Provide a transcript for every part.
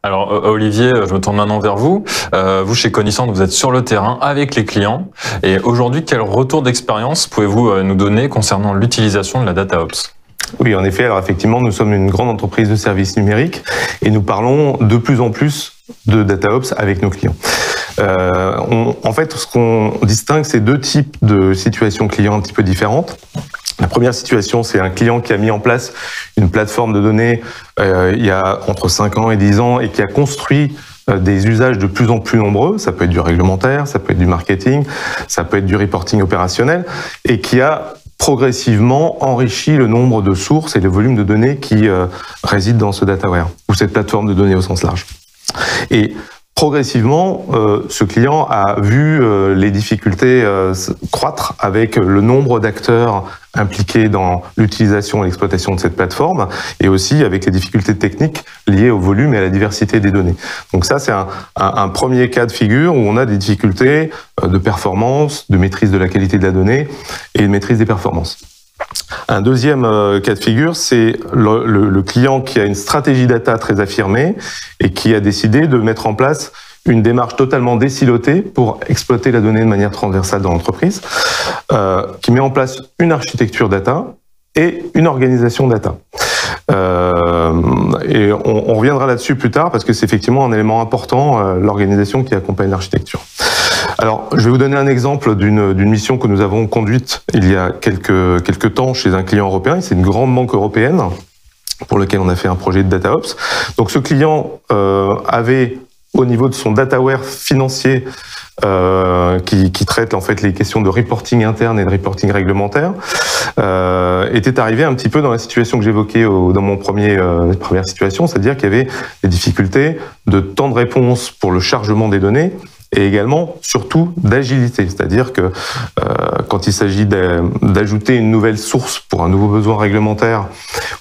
Alors Olivier, je me tourne maintenant vers vous. Vous chez Cognizant, vous êtes sur le terrain avec les clients. Et aujourd'hui, quel retour d'expérience pouvez-vous nous donner concernant l'utilisation de la DataOps? Oui, en effet. Alors effectivement, nous sommes une grande entreprise de services numériques et nous parlons de plus en plus de DataOps avec nos clients. En fait, ce qu'on distingue, c'est deux types de situations clients un petit peu différentes. La première situation, c'est un client qui a mis en place une plateforme de données il y a entre 5 ans et 10 ans et qui a construit des usages de plus en plus nombreux. Ça peut être du réglementaire, ça peut être du marketing, ça peut être du reporting opérationnel et qui a progressivement enrichi le nombre de sources et le volume de données qui résident dans ce dataware ou cette plateforme de données au sens large. Et progressivement, ce client a vu les difficultés croître avec le nombre d'acteurs impliqués dans l'utilisation et l'exploitation de cette plateforme et aussi avec les difficultés techniques liées au volume et à la diversité des données. Donc ça, c'est un premier cas de figure où on a des difficultés de performance, de maîtrise de la qualité de la donnée et de maîtrise des performances. Un deuxième cas de figure, c'est le client qui a une stratégie data très affirmée et qui a décidé de mettre en place une démarche totalement désilotée pour exploiter la donnée de manière transversale dans l'entreprise, qui met en place une architecture data et une organisation data. Et on reviendra là-dessus plus tard parce que c'est effectivement un élément important, l'organisation qui accompagne l'architecture. Alors, je vais vous donner un exemple d'une mission que nous avons conduite il y a quelques temps chez un client européen. C'est une grande banque européenne pour laquelle on a fait un projet de DataOps. Donc, ce client avait au niveau de son dataware financier qui traite en fait les questions de reporting interne et de reporting réglementaire, était arrivé un petit peu dans la situation que j'évoquais dans mon première situation, c'est-à-dire qu'il y avait des difficultés de temps de réponse pour le chargement des données et également, surtout, d'agilité. C'est-à-dire que quand il s'agit d'ajouter une nouvelle source pour un nouveau besoin réglementaire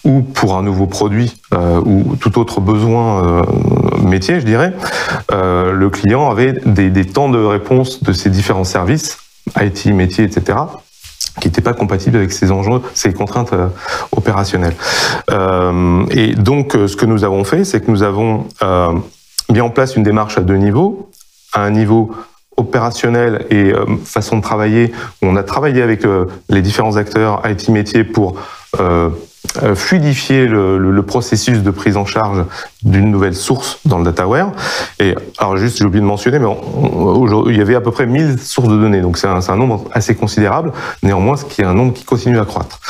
ou pour un nouveau produit ou tout autre besoin métier, je dirais, le client avait des temps de réponse de ces différents services, IT, métier, etc., qui n'étaient pas compatibles avec ces enjeux, ces contraintes opérationnelles. Et donc, ce que nous avons fait, c'est que nous avons mis en place une démarche à deux niveaux. À un niveau opérationnel et façon de travailler, où on a travaillé avec les différents acteurs IT métiers pour fluidifier le processus de prise en charge d'une nouvelle source dans le dataware. Et alors juste, j'ai oublié de mentionner, mais il y avait à peu près 1000 sources de données, donc c'est un nombre assez considérable, néanmoins, ce qui est un nombre qui continue à croître.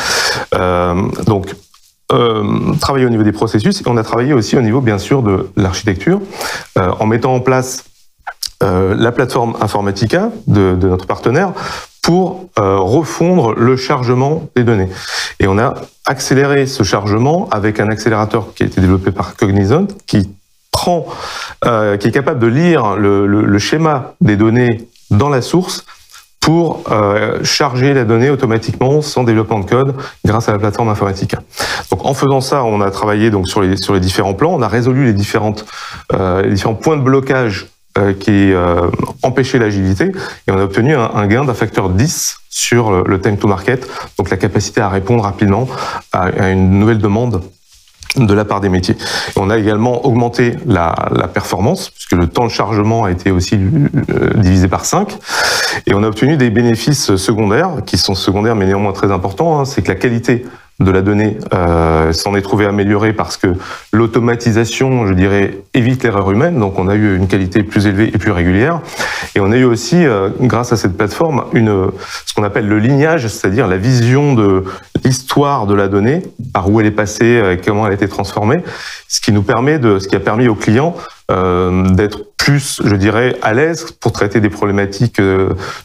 Travailler au niveau des processus, et on a travaillé aussi au niveau, bien sûr, de l'architecture, en mettant en place la plateforme Informatica de notre partenaire pour refondre le chargement des données. Et on a accéléré ce chargement avec un accélérateur qui a été développé par Cognizant qui est capable de lire le schéma des données dans la source pour charger la donnée automatiquement sans développement de code grâce à la plateforme Informatica. Donc en faisant ça, on a travaillé donc sur les différents plans, on a résolu les différents points de blocage qui empêchait l'agilité et on a obtenu un gain d'un facteur 10 sur le time to market, donc la capacité à répondre rapidement à une nouvelle demande de la part des métiers. Et on a également augmenté la performance, puisque le temps de chargement a été aussi divisé par 5, et on a obtenu des bénéfices secondaires, qui sont secondaires mais néanmoins très importants, c'est que la qualité de la donnée s'en est trouvée améliorée parce que l'automatisation, je dirais, évite l'erreur humaine, donc on a eu une qualité plus élevée et plus régulière. Et on a eu aussi, grâce à cette plateforme, ce qu'on appelle le lignage, c'est-à-dire la vision de l'histoire de la donnée, par où elle est passée, comment elle a été transformée, ce qui a permis aux clients d'être plus, je dirais, à l'aise pour traiter des problématiques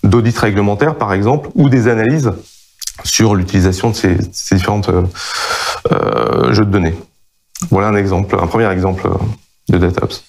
d'audit réglementaire, par exemple, ou des analyses sur l'utilisation de ces différentes jeux de données. Voilà un premier exemple de DataOps.